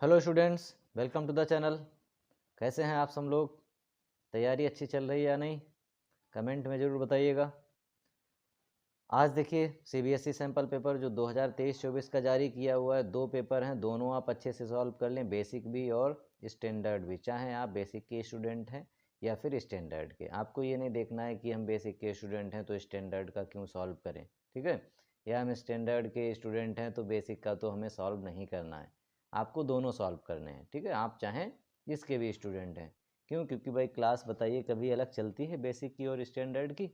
Hello students, welcome to the channel. कैसे हैं आप सब लोग? तैयारी अच्छी चल रही है या नहीं? कमेंट में ज़रूर बताइएगा। आज देखिए सीबीएसई सैम्पल पेपर जो 2023-24 का जारी किया हुआ है, दो पेपर हैं, दोनों आप अच्छे से सॉल्व कर लें, बेसिक भी और स्टैंडर्ड भी। चाहे आप बेसिक के स्टूडेंट हैं या फिर स्टैंडर्ड के, आपको ये नहीं देखना है कि हम बेसिक के स्टूडेंट हैं तो स्टैंडर्ड का क्यों सॉल्व करें, ठीक है? या हम स्टैंडर्ड के स्टूडेंट हैं तो बेसिक का तो हमें सॉल्व नहीं करना है। आपको दोनों सॉल्व करने हैं, ठीक है? आप चाहें जिसके भी स्टूडेंट हैं। क्यों? क्योंकि भाई क्लास बताइए कभी अलग चलती है बेसिक की और स्टैंडर्ड की?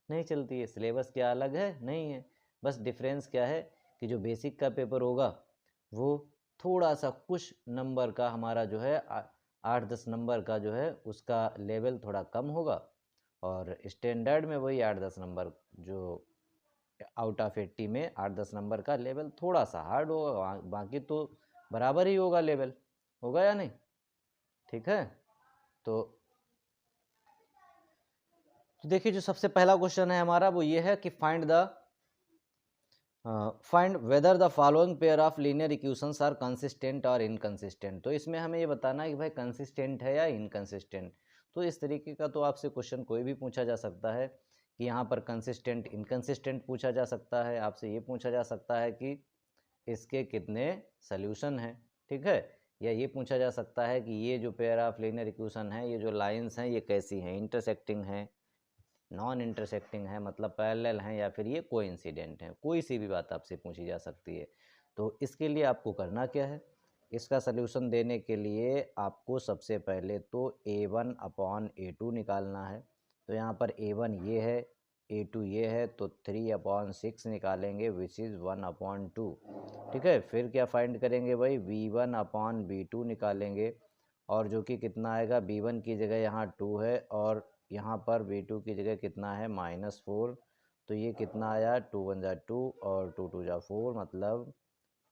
नहीं चलती है। सिलेबस क्या अलग है? नहीं है। बस डिफरेंस क्या है कि जो बेसिक का पेपर होगा वो थोड़ा सा कुछ नंबर का हमारा जो है 8-10 नंबर का जो है उसका लेवल थोड़ा कम होगा, और स्टैंडर्ड में वही 8-10 नंबर जो आउट ऑफ 80 में 8-10 नंबर का लेवल थोड़ा सा हार्ड होगा, बाकी तो बराबर ही होगा लेवल। होगा या नहीं? ठीक है। तो देखिए जो सबसे पहला क्वेश्चन है हमारा वो ये है कि find whether the following pair of linear equations are consistent और इनकंसिस्टेंट। तो इसमें हमें ये बताना है कि भाई कंसिस्टेंट है या इनकंसिस्टेंट। तो इस तरीके का तो आपसे क्वेश्चन कोई भी पूछा जा सकता है कि यहाँ पर कंसिस्टेंट इनकंसिस्टेंट पूछा जा सकता है, आपसे ये पूछा जा सकता है कि इसके कितने सल्यूशन हैं, ठीक है? या ये पूछा जा सकता है कि ये जो पेयर ऑफ लीनियर इक्वेशन है, ये जो लाइंस हैं ये कैसी हैं, इंटरसेक्टिंग हैं, नॉन इंटरसेक्टिंग है, मतलब पैरेलल हैं, या फिर ये कोइंसिडेंट हैं। कोई सी भी बात आपसे पूछी जा सकती है। तो इसके लिए आपको करना क्या है? इसका सल्यूशन देने के लिए आपको सबसे पहले तो A1/A2 निकालना है। तो यहाँ पर A1 ये है, A2 ये है, तो 3/6 निकालेंगे विच इज़ 1/2। ठीक है। फिर क्या फाइंड करेंगे भाई? V1/V2 निकालेंगे, और जो कि कितना आएगा? V1 की जगह यहाँ 2 है और यहाँ पर V2 की जगह कितना है? -4। तो ये कितना आया? 2 × 1 = 2 और 2 × 2 = 4, मतलब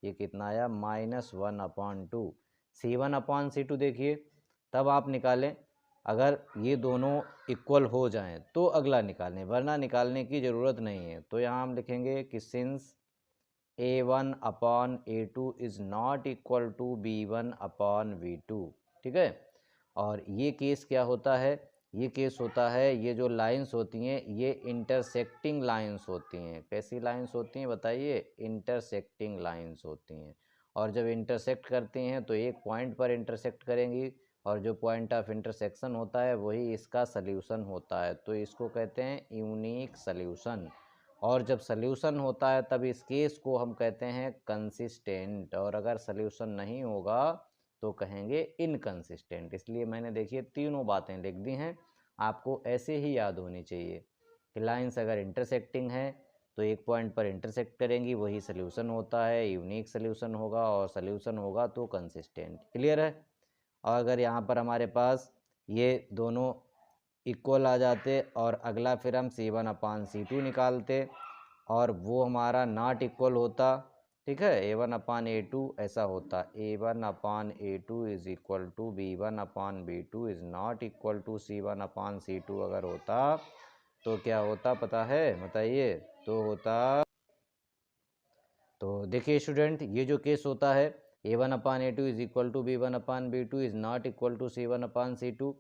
ये कितना आया? -1/2। C1/C2 देखिए तब आप निकालें अगर ये दोनों इक्वल हो जाएं तो अगला निकालें, वरना निकालने की ज़रूरत नहीं है। तो यहाँ हम लिखेंगे कि since A1/A2 is not equal to B1/V2, ठीक है। और ये केस क्या होता है? ये केस होता है, ये जो लाइंस होती हैं ये इंटरसेक्टिंग लाइंस होती हैं। कैसी लाइंस होती हैं बताइए? इंटरसेक्टिंग लाइंस होती हैं। और जब इंटरसेक्ट करती हैं तो एक पॉइंट पर इंटरसेक्ट करेंगी, और जो पॉइंट ऑफ इंटरसेक्शन होता है वही इसका सल्यूशन होता है। तो इसको कहते हैं यूनिक सल्यूशन। और जब सल्यूशन होता है तब इस केस को हम कहते हैं कंसिस्टेंट, और अगर सल्यूशन नहीं होगा तो कहेंगे इनकंसिस्टेंट। इसलिए मैंने देखिए तीनों बातें लिख दी हैं, आपको ऐसे ही याद होनी चाहिए कि लाइंस अगर इंटरसेक्टिंग है तो एक पॉइंट पर इंटरसेक्ट करेंगी, वही सल्यूशन होता है, यूनिक सल्यूशन होगा, और सल्यूशन होगा तो कंसिस्टेंट। क्लियर है? और अगर यहाँ पर हमारे पास ये दोनों इक्वल आ जाते और अगला फिर हम C1/C2 निकालते, और वो हमारा नॉट इक्वल होता, ठीक है। A1/A2 ऐसा होता, A1/A2 is equal to B1/B2 is not equal to C1/C2 अगर होता तो क्या होता पता है? बताइए। तो होता, तो देखिए स्टूडेंट ये जो केस होता है A1/A2 is equal to B1/B2 is not equal to C1/C2,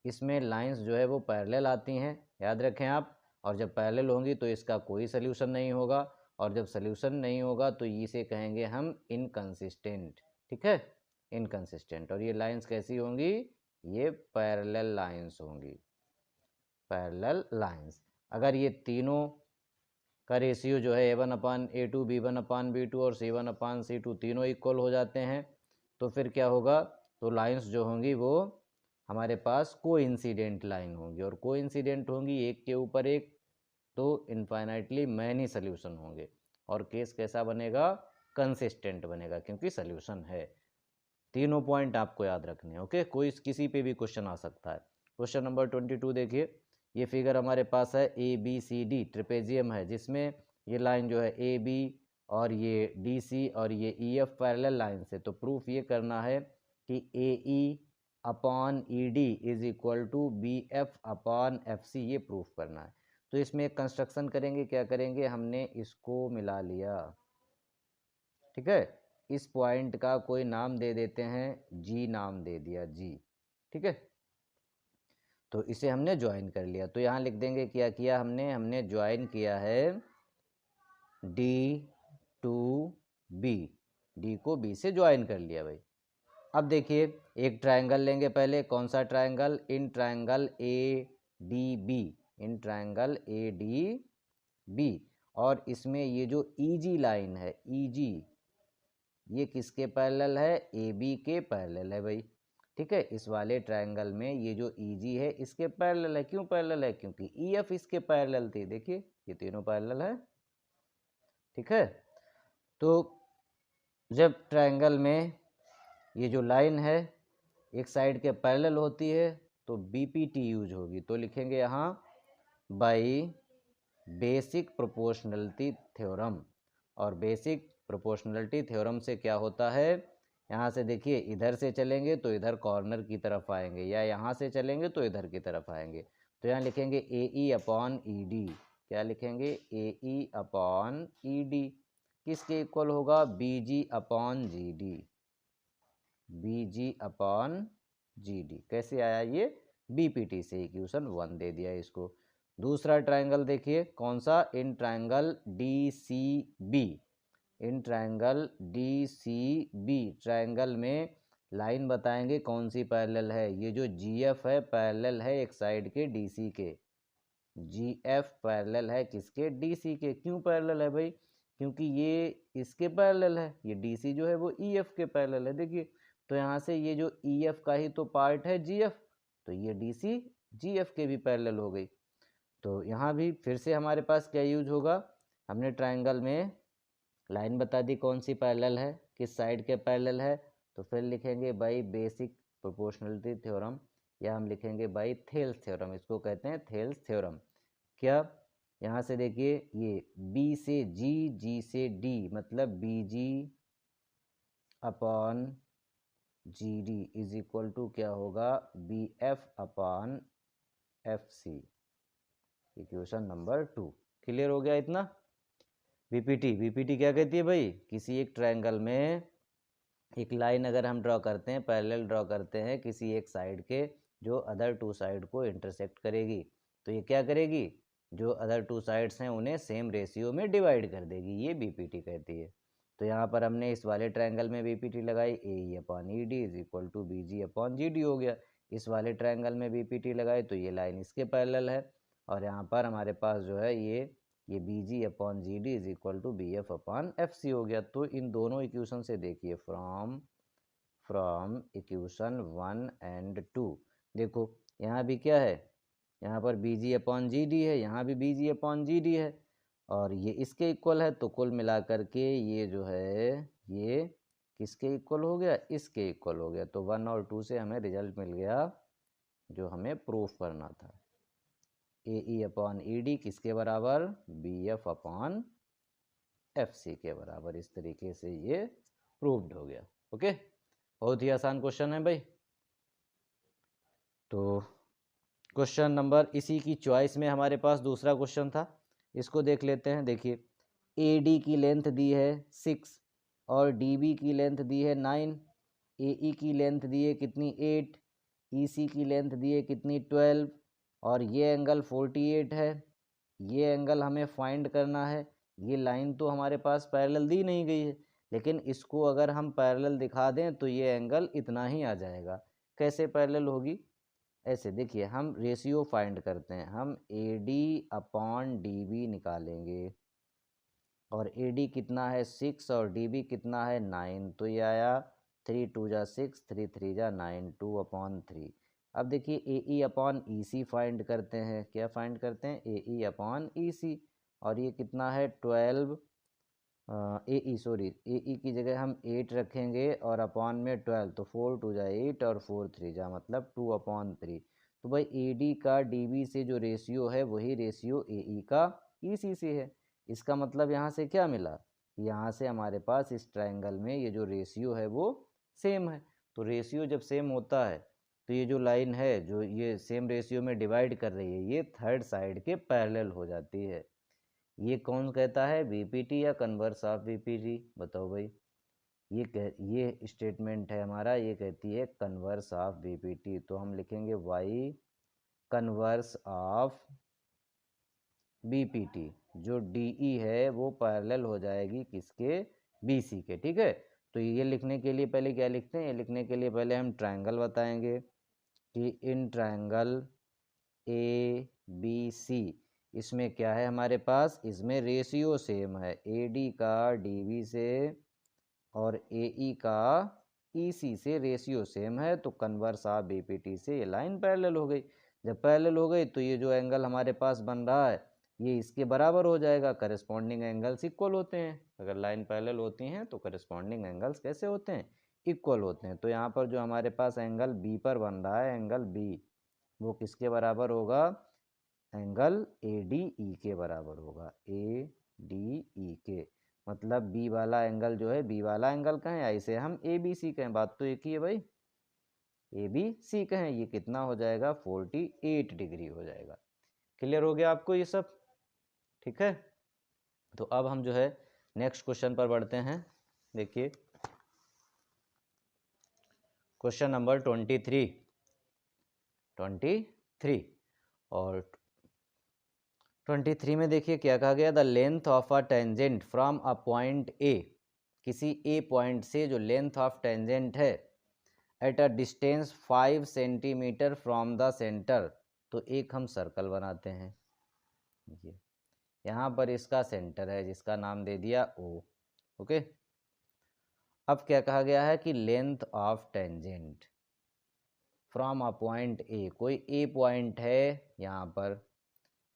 इसमें लाइंस जो है वो पैरेलल आती हैं, याद रखें आप। और जब पैरेलल होंगी तो इसका कोई सल्यूशन नहीं होगा, और जब सल्यूशन नहीं होगा तो इसे कहेंगे हम इनकंसिस्टेंट, ठीक है। इनकंसिस्टेंट। और ये लाइंस कैसी होंगी? ये पैरेलल लाइंस होंगी, पैरेलल लाइंस। अगर ये तीनों का रेशियो जो है A1/A2, B1/B2 और C1/C2 तीनों इक्वल हो जाते हैं, तो फिर क्या होगा? तो लाइंस जो होंगी वो हमारे पास कोइंसिडेंट लाइन होंगी, और कोइंसिडेंट होंगी एक के ऊपर एक, तो इनफाइनाइटली मैनी सल्यूशन होंगे, और केस कैसा बनेगा? कंसिस्टेंट बनेगा, क्योंकि सल्यूशन है। तीनों पॉइंट आपको याद रखने हैं, ओके। कोई किसी पे भी क्वेश्चन आ सकता है। क्वेश्चन नंबर 22 देखिए, ये फिगर हमारे पास है ABCD ट्रिपेजियम है, जिसमें ये लाइन जो है AB और ये DC और ये EF पैरेलल लाइन से। तो प्रूफ ये करना है कि AE/ED is equal to BF/FC, ये प्रूफ करना है। तो इसमें एक कंस्ट्रक्शन करेंगे, क्या करेंगे? हमने इसको मिला लिया, ठीक है। इस पॉइंट का कोई नाम दे देते हैं, जी नाम दे दिया, जी, ठीक है। तो इसे हमने ज्वाइन कर लिया, तो यहाँ लिख देंगे क्या किया हमने ज्वाइन किया है डी टू बी, डी को बी से ज्वाइन कर लिया भाई। अब देखिए एक ट्रायंगल लेंगे पहले, कौन सा triangle, in triangle A D B, in triangle A D B, और इसमें ये जो ईजी लाइन है, ईजी, ये किसके पैरेलल है, ए बी के पैरेलल है भाई, ठीक है। इस वाले ट्रायंगल में ये जो ईजी है इसके पैरेलल है, क्यों पैरेलल है, क्योंकि ई एफ इसके पैरेलल थी, देखिए ये तीनों पैरेलल है, ठीक है। तो जब ट्रायंगल में ये जो लाइन है एक साइड के पैरेलल होती है तो बीपीटी यूज होगी, तो लिखेंगे यहाँ बाई बेसिक प्रोपोर्शनलिटी थ्योरम, और बेसिक प्रोपोर्शनलिटी थ्योरम से क्या होता है, यहाँ से देखिए इधर से चलेंगे तो इधर कॉर्नर की तरफ आएंगे, या यहाँ से चलेंगे तो इधर की तरफ आएंगे, तो यहाँ लिखेंगे ए ई अपॉन ई डी, क्या लिखेंगे, ए ई अपॉन ई डी, किसके इक्वल होगा, B G upon G D, B G upon G D, कैसे आया ये, बीपीटी से इक्वेशन 1 दे दिया इसको। दूसरा ट्रायंगल देखिए कौन सा, in triangle D C B, in triangle D C B, triangle में लाइन बताएंगे कौन सी पैरेलल है, ये जो जी एफ है पैरेलल है एक साइड के डी सी के, जी एफ पैरेलल है किसके, डी सी के, क्यों पैरेलल है भाई, क्योंकि ये इसके पैरेलल है, ये डी सी जो है वो ई एफ के पैरेलल है, देखिए तो यहाँ से ये जो ई एफ का ही तो पार्ट है जी एफ, तो ये डी सी जी एफ के भी पैरेलल हो गई। तो यहाँ भी फिर से हमारे पास क्या यूज होगा, हमने ट्रायंगल में लाइन बता दी कौन सी पैरेलल है, किस साइड के पैरेलल है, तो फिर लिखेंगे बाई बेसिक प्रोपोर्शनलिटी थ्योरम, या हम लिखेंगे बाई थेल्स थ्योरम, इसको कहते हैं थेल्स थ्योरम। क्या, यहाँ से देखिए ये बी से जी, जी से डी, मतलब B G upon G D is equal to क्या होगा, B F upon F C, equation number 2। Clear हो गया इतना। बीपीटी, बीपीटी क्या कहती है भाई, किसी एक ट्रायंगल में एक लाइन अगर हम ड्रॉ करते हैं, पैरेलल ड्रॉ करते हैं किसी एक साइड के, जो अदर टू साइड को इंटरसेक्ट करेगी, तो ये क्या करेगी, जो अदर टू साइड्स हैं उन्हें सेम रेशियो में डिवाइड कर देगी, ये बीपीटी कहती है। तो यहाँ पर हमने इस वाले ट्रायंगल में बीपीटी लगाई, A E upon E D is equal to B G upon G D हो गया। इस वाले ट्रायंगल में बीपीटी लगाई तो ये लाइन इसके पैरेलल है, और यहाँ पर हमारे पास जो है ये B G upon G D is equal to B F upon F C हो गया। तो इन दोनों इक्वेशन से देखिए फ्रॉम इक्वेशन 1 एंड 2, देखो यहाँ भी क्या है, यहाँ पर B G upon G D है, यहाँ भी B G upon G D है, और ये इसके इक्वल है, तो कुल मिलाकर के ये जो है ये किसके इक्वल हो गया, इसके इक्वल हो गया। तो 1 और 2 से हमें रिजल्ट मिल गया जो हमें प्रूफ करना था, ए ई अपॉन ई डी किसके बराबर, B F upon F C के बराबर। इस तरीके से ये प्रूव्ड हो गया। ओके, बहुत ही आसान क्वेश्चन है भाई। तो क्वेश्चन नंबर, इसी की चॉइस में हमारे पास दूसरा क्वेश्चन था, इसको देख लेते हैं। देखिए ए डी की लेंथ दी है 6 और डी बी की लेंथ दी है 9, ए ई की लेंथ दी है कितनी 8, ई सी की लेंथ दी है कितनी 12, और ये एंगल 48 है, ये एंगल हमें फाइंड करना है। ये लाइन तो हमारे पास पैरेलल दी नहीं गई है, लेकिन इसको अगर हम पैरेलल दिखा दें तो ये एंगल इतना ही आ जाएगा। कैसे पैरेलल होगी, ऐसे देखिए हम रेशियो फाइंड करते हैं, हम A D upon D B निकालेंगे, और ए डी कितना है 6 और डी बी कितना है 9, तो ये आया 3 2 जा 6, 3 3 जा 9, 2 अपॉन 3। अब देखिए ए ई अपॉन ई सी फाइंड करते हैं, क्या फाइंड करते हैं, ए ई अपॉन ई सी, और ये कितना है 12, ए ई सॉरी ए ई की जगह हम 8 रखेंगे और अपॉन में 12, तो 4 2 जा 8 और 4 3 जा मतलब 2 अपॉन 3। तो भाई ए डी का डी बी से जो रेशियो है वही रेशियो ए ई का ई सी से है। इसका मतलब यहाँ से क्या मिला, यहाँ से हमारे पास इस ट्रायंगल में ये जो रेशियो है वो सेम है। तो रेशियो जब सेम होता है तो ये जो लाइन है जो ये सेम रेशियो में डिवाइड कर रही है ये थर्ड साइड के पैरेलल हो जाती है। ये कौन कहता है, बीपीटी या कन्वर्स ऑफ बीपीटी, बताओ भाई। ये स्टेटमेंट है हमारा, ये कहती है कन्वर्स ऑफ बीपीटी। तो हम लिखेंगे वाई कन्वर्स ऑफ बीपीटी, जो डीई है वो पैरेलल हो जाएगी किसके, बीसी के। ठीक है, तो ये लिखने के लिए पहले क्या लिखते हैं, ये लिखने के लिए पहले हम ट्रायंगल बताएंगे कि इन ट्रायंगल ए बी सी, इसमें क्या है हमारे पास, इसमें रेशियो सेम है, ए डी का डी बी से और ए ई का ई सी से रेशियो सेम है, तो कन्वर्स ऑफ बीपीटी से ये लाइन पैरेलल हो गई। जब पैरेलल हो गई तो ये जो एंगल हमारे पास बन रहा है ये इसके बराबर हो जाएगा, करस्पॉन्डिंग एंगल्स इक्वल होते हैं। अगर लाइन पैरेलल होती हैं तो करस्पॉन्डिंग एंगल्स कैसे होते हैं, इक्वल होते हैं। तो यहाँ पर जो हमारे पास एंगल बी पर बन रहा है, एंगल बी, वो किसके बराबर होगा, एंगल ए डी ई के बराबर होगा, ए डी ई के। मतलब बी वाला एंगल जो है, बी वाला एंगल कहें या इसे हम ए बी सी कहें, बात तो एक ही है भाई, ए बी सी कहें, ये कितना हो जाएगा 48 डिग्री हो जाएगा। क्लियर हो गया आपको ये सब, ठीक है। तो अब हम जो है नेक्स्ट क्वेश्चन पर बढ़ते हैं। देखिए क्वेश्चन नंबर 23 और 23 में देखिए क्या कहा गया, the length of a tangent from a point A, किसी ए पॉइंट से जो लेंथ ऑफ टेंजेंट है at a distance 5 centimetre from the centre. तो एक हम सर्कल बनाते हैं, ये यहाँ पर इसका सेंटर है जिसका नाम दे दिया ओ, ओके। अब क्या कहा गया है कि length of tangent from a point A, कोई ए पॉइंट है यहाँ पर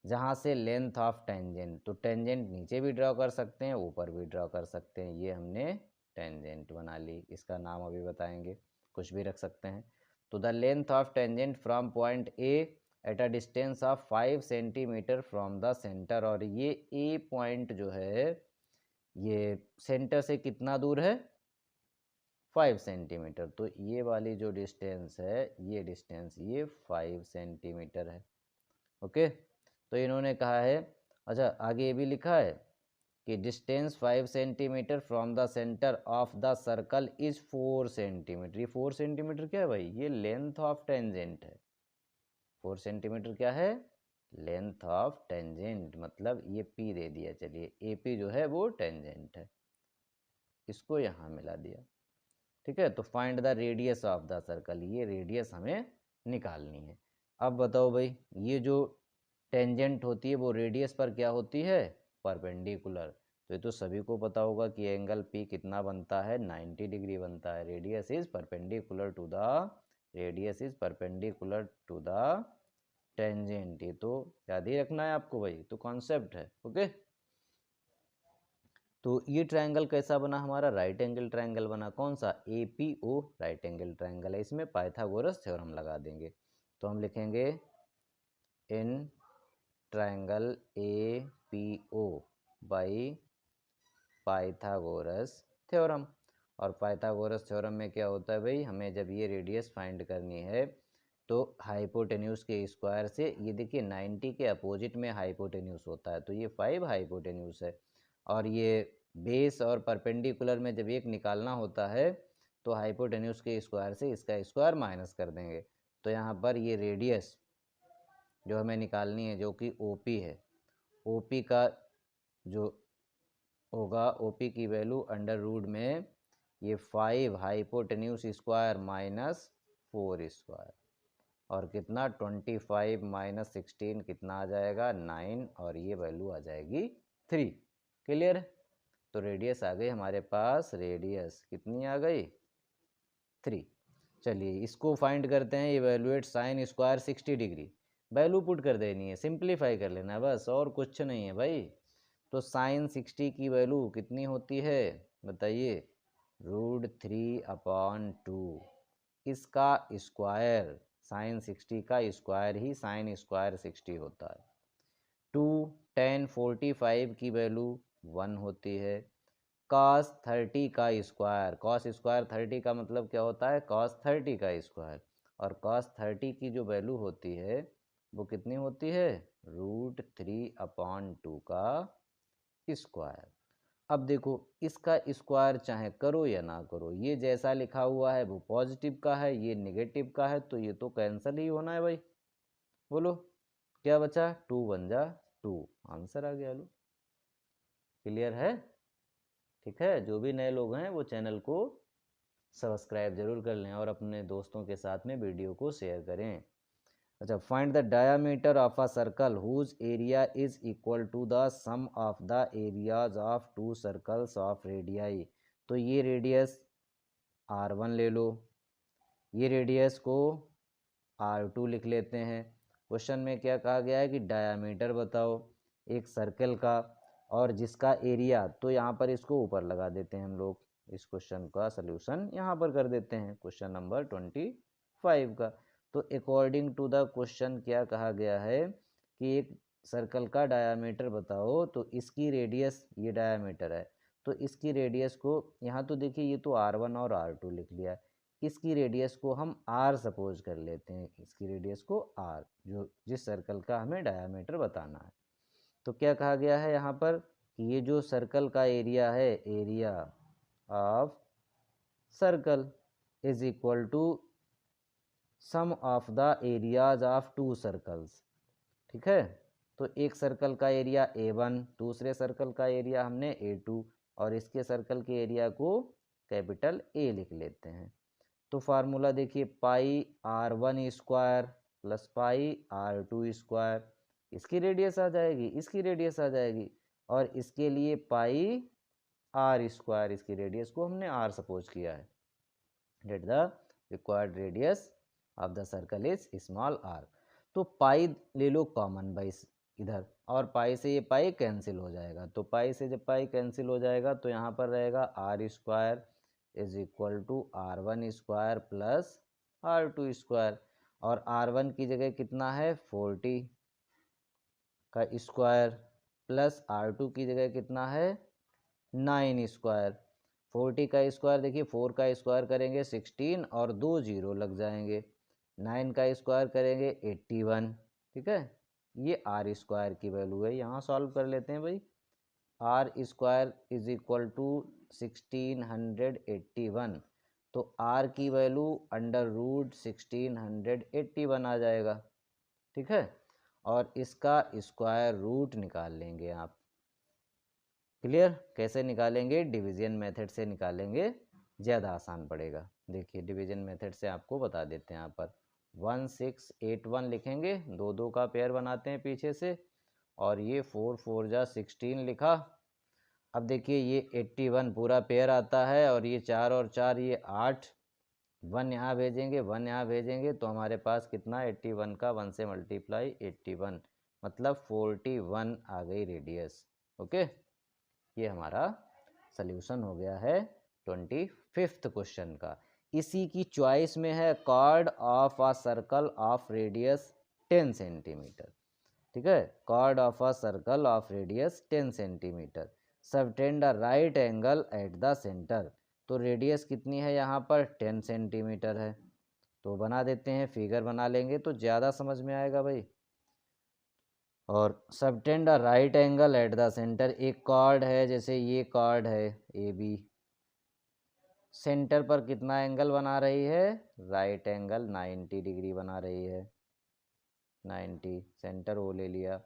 जहाँ से लेंथ ऑफ टेंजेंट, तो टेंजेंट नीचे भी ड्रॉ कर सकते हैं ऊपर भी ड्रॉ कर सकते हैं, ये हमने टेंजेंट बना ली, इसका नाम अभी बताएंगे, कुछ भी रख सकते हैं। तो the length of tangent from point A at a distance of 5 centimetre from the centre, और ये ए पॉइंट जो है ये सेंटर से कितना दूर है, 5 सेंटीमीटर। तो ये वाली जो डिस्टेंस है, ये डिस्टेंस ये 5 सेंटीमीटर है, ओके। तो इन्होंने कहा है, अच्छा आगे ये भी लिखा है कि distance 5 centimetre from the centre of the circle is 4 centimetre. ये 4 सेंटीमीटर क्या है भाई, ये लेंथ ऑफ टेंजेंट है। 4 सेंटीमीटर क्या है, लेंथ ऑफ टेंजेंट, मतलब ये पी दे दिया, चलिए ए पी जो है वो टेंजेंट है, इसको यहाँ मिला दिया, ठीक है। तो find the radius of the circle, ये रेडियस हमें निकालनी है। अब बताओ भाई, ये जो टेंजेंट होती है वो रेडियस पर क्या होती है, परपेंडिकुलर। तो ये तो सभी को पता होगा कि एंगल पी कितना बनता है, 90 डिग्री बनता है। Radius is perpendicular to the, radius is perpendicular to the tangent, ये तो याद ही रखना है आपको भाई, तो कॉन्सेप्ट है, ओके। तो ये ट्रायंगल कैसा बना हमारा, राइट एंगल ट्रायंगल बना, कौन सा, A P O right angle triangle है। इसमें पाइथागोरस थ्योरम लगा देंगे, तो हम लिखेंगे in triangle A P O by Pythagoras theorem. और पाइथागोरस थ्योरम में क्या होता है भाई, हमें जब ये रेडियस फाइंड करनी है तो हाइपोटेन्यूज के स्क्वायर से, ये देखिए 90 के अपोजिट में हाइपोटेन्यूज होता है, तो ये 5 हाइपोटेन्यूज है, और ये बेस और परपेंडिकुलर में जब एक निकालना होता है तो हाइपोटेन्यूज के स्क्वायर से इसका स्क्वायर माइनस कर देंगे। तो यहाँ पर ये रेडियस जो हमें निकालनी है जो कि ओपी है, ओपी का जो होगा, ओपी की वैल्यू अंडर रूट में ये 5 हाइपोटेन्यूज स्क्वायर माइनस 4 स्क्वायर, और कितना 25 माइनस 16 कितना आ जाएगा 9, और ये वैल्यू आ जाएगी 3। क्लियर है, तो रेडियस आ गई हमारे पास, रेडियस कितनी आ गई 3। चलिए इसको फाइंड करते हैं, evaluate sine square 60 degree, value put कर देनी है, सिंप्लीफाई कर लेना है बस, और कुछ नहीं है भाई। तो साइन 60 की वैल्यू कितनी होती है बताइए, √3/2, इसका स्क्वायर, साइन 60 का स्क्वायर ही साइन स्क्वायर 60 होता है। 2 10 45 की वैल्यू 1 होती है। cos 30 का स्क्वायर, cos स्क्वायर 30 का मतलब क्या होता है, cos 30 का स्क्वायर, और cos 30 की जो वैल्यू होती है वो कितनी होती है, √3/2 का स्क्वायर। अब देखो इसका स्क्वायर चाहे करो या ना करो, ये जैसा लिखा हुआ है वो पॉजिटिव का है, ये नेगेटिव का है, तो ये तो कैंसिल ही होना है भाई। बोलो क्या बचा, 2 बन जा 2, आंसर आ गया। लो क्लियर है। ठीक है, जो भी नए लोग हैं वो चैनल को सब्सक्राइब जरूर कर लें और अपने दोस्तों के साथ में वीडियो को शेयर करें। अच्छा, find the diameter of a circle whose area is equal to the sum of the areas of two circles of radii. तो ये रेडियस r1 ले लो, ये रेडियस को r2 लिख लेते हैं। क्वेश्चन में क्या कहा गया है कि डायामीटर बताओ एक सर्कल का और जिसका एरिया, तो यहाँ पर इसको ऊपर लगा देते हैं हम लोग, इस क्वेश्चन का सलूशन यहाँ पर कर देते हैं, क्वेश्चन नंबर 25 का। तो अकॉर्डिंग टू द क्वेश्चन क्या कहा गया है कि एक सर्कल का डायामीटर बताओ, तो इसकी रेडियस, ये डायामीटर है तो इसकी रेडियस को, यहाँ तो देखिए ये तो r1 और r2 लिख लिया है, इसकी रेडियस को हम r सपोज कर लेते हैं, इसकी रेडियस को r, जो जिस सर्कल का हमें डायामीटर बताना है। तो क्या कहा गया है यहाँ पर कि ये जो सर्कल का एरिया है, area of circle is equal to sum of the areas of two circles. ठीक है, तो एक सर्कल का एरिया A1, दूसरे सर्कल का एरिया हमने A2 और इसके सर्कल के एरिया को कैपिटल A लिख लेते हैं। तो फार्मूला देखिए, पाई r1 square plus pi r2 square, इसकी रेडियस आ जाएगी, इसकी रेडियस आ जाएगी, और इसके लिए पाई r स्क्वायर, इसकी रेडियस को हमने r सपोज किया है। Let the required radius of the circle is small r। तो पाई ले लो कॉमन बाई इधर, और पाई से ये पाई कैंसिल हो जाएगा, तो पाई से जब पाई कैंसिल हो जाएगा तो यहाँ पर रहेगा r square is equal to r1 square plus r2 square, और r1 की जगह कितना है 40 का स्क्वायर, प्लस r2 की जगह कितना है 9 स्क्वायर। 40 का स्क्वायर देखिए, 4 का स्क्वायर करेंगे 16 और 2 जीरो लग जाएंगे, 9 का स्क्वायर करेंगे 81। ठीक है, ये r स्क्वायर की वैल्यू है, यहाँ सॉल्व कर लेते हैं भाई। r square is equal to 1681, तो r की वैल्यू अंडर रूट 1681 आ जाएगा। ठीक है, और इसका स्क्वायर रूट निकाल लेंगे आप। क्लियर, कैसे निकालेंगे, डिवीजन मेथड से निकालेंगे, ज़्यादा आसान पड़ेगा। देखिए डिवीजन मेथड से आपको बता देते हैं, यहाँ पर 1681 लिखेंगे, दो दो का पेयर बनाते हैं पीछे से, और ये 4 4 जा 16 लिखा। अब देखिए ये 81 पूरा पेयर आता है, और ये 4 और 4 ये 8, 1 यहाँ भेजेंगे 1 यहाँ भेजेंगे, तो हमारे पास कितना 81 का 1 से मल्टीप्लाई 81, मतलब 41 आ गई रेडियस। ओके, ये हमारा सल्यूशन हो गया है 25th क्वेश्चन का। इसी की चॉइस में है chord of a circle of radius 10 centimetre. ठीक है, chord of a circle of radius 10 centimetre, subtend a right angle at the centre. तो रेडियस कितनी है यहाँ पर 10 सेंटीमीटर है, तो बना देते हैं, फिगर बना लेंगे तो ज़्यादा समझ में आएगा भाई। और subtend a right angle at the centre, एक कॉर्ड है, जैसे ये कॉर्ड है ए बी, सेंटर पर कितना एंगल बना रही है, राइट एंगल 90 डिग्री बना रही है, 90, सेंटर वो ले लिया।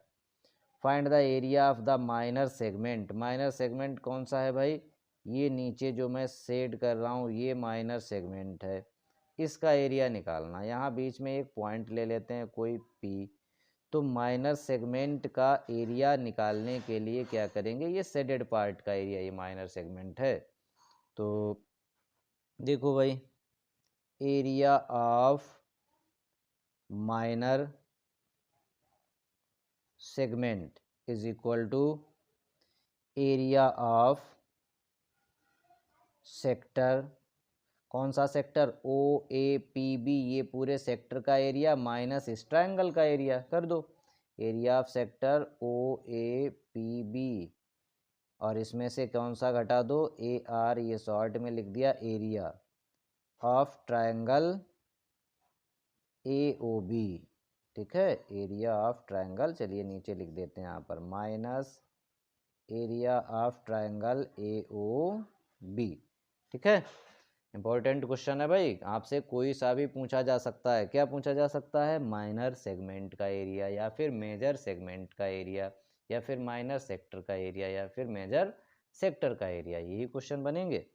Find the area of the minor segment, minor segment कौन सा है भाई, ये नीचे जो मैं शेड कर रहा हूँ ये माइनर सेगमेंट है, इसका एरिया निकालना। यहाँ बीच में एक पॉइंट ले लेते हैं कोई P, तो माइनर सेगमेंट का एरिया निकालने के लिए क्या करेंगे, ये शेडेड पार्ट का एरिया, ये माइनर सेगमेंट है। तो देखो भाई, area of minor segment is equal to area of sector, कौन सा sector, O A P B, ये पूरे सेक्टर का एरिया माइनस इस ट्रायंगल का एरिया, कर दो area of sector O A P B, और इसमें से कौन सा घटा दो, ए आर, ये शॉर्ट में लिख दिया, area of triangle A O B. ठीक है, एरिया ऑफ ट्रायंगल, चलिए नीचे लिख देते हैं यहाँ पर minus area of triangle A O B. ठीक है, इंपॉर्टेंट क्वेश्चन है भाई, आपसे कोई सा भी पूछा जा सकता है। क्या पूछा जा सकता है? माइनर सेगमेंट का एरिया, या फिर मेजर सेगमेंट का एरिया, या फिर माइनर सेक्टर का एरिया, या फिर मेजर सेक्टर का एरिया, यही क्वेश्चन बनेंगे।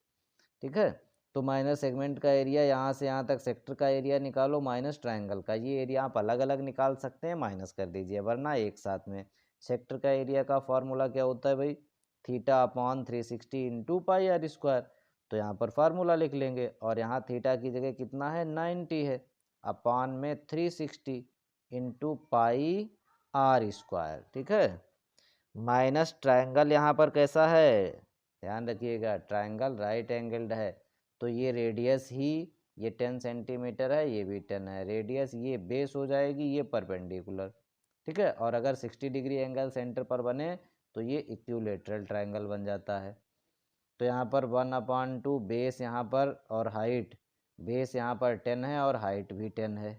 ठीक है, तो माइनर सेगमेंट का एरिया यहाँ से यहाँ तक, सेक्टर का एरिया निकालो, माइनस ट्रायंगल का ये एरिया आप अलग अलग निकाल सकते हैं, माइनस कर दीजिए, वरना एक साथ में। सेक्टर का एरिया का फॉर्मूला क्या होता है भाई? Theta upon 360 into pi r square. तो यहाँ पर फार्मूला लिख लेंगे, और यहाँ थीटा की जगह कितना है? 90 है, अपॉन में 360 इंटू पाई आर स्क्वायर। ठीक है, माइनस ट्रायंगल यहाँ पर कैसा है? ध्यान रखिएगा, ट्रायंगल राइट एंगल्ड है, तो ये रेडियस ही, ये 10 सेंटीमीटर है, ये भी 10 है, रेडियस ये बेस हो जाएगी, ये परपेंडिकुलर। ठीक है, और अगर 60 डिग्री एंगल सेंटर पर बने तो ये इक्विलेटरल ट्रायंगल बन जाता है। तो यहाँ पर 1/2 बेस यहाँ पर, और हाइट, बेस यहाँ पर 10 है और हाइट भी 10 है,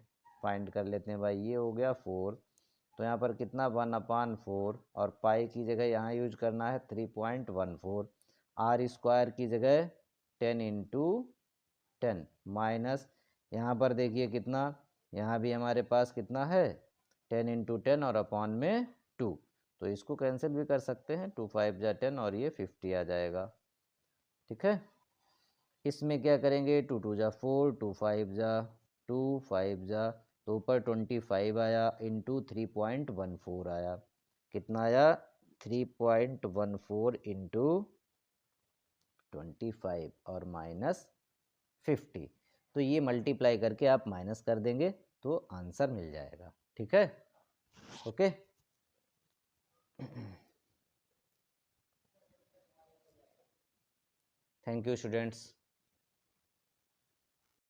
फाइंड कर लेते हैं भाई, ये हो गया 4। तो यहाँ पर कितना? 1/4, और पाई की जगह यहाँ यूज करना है 3.14, आर स्क्वायर की जगह 10 इंटू 10, माइनस यहाँ पर देखिए कितना, यहाँ भी हमारे पास कितना है? 10 इंटू 10 और अपॉन में 2, तो इसको कैंसिल भी कर सकते हैं, 2 5 जा 10 और ये 50 आ जाएगा। ठीक है, इसमें क्या करेंगे? 2 2 जा 4, 2 5 जा 2, 5 जा, तो ऊपर 25 आया, इंटू 3.14 आया, कितना आया? 3.14 इंटू 25 और माइनस 50, तो ये मल्टीप्लाई करके आप माइनस कर देंगे तो आंसर मिल जाएगा। ठीक है, ओके। Thank you students.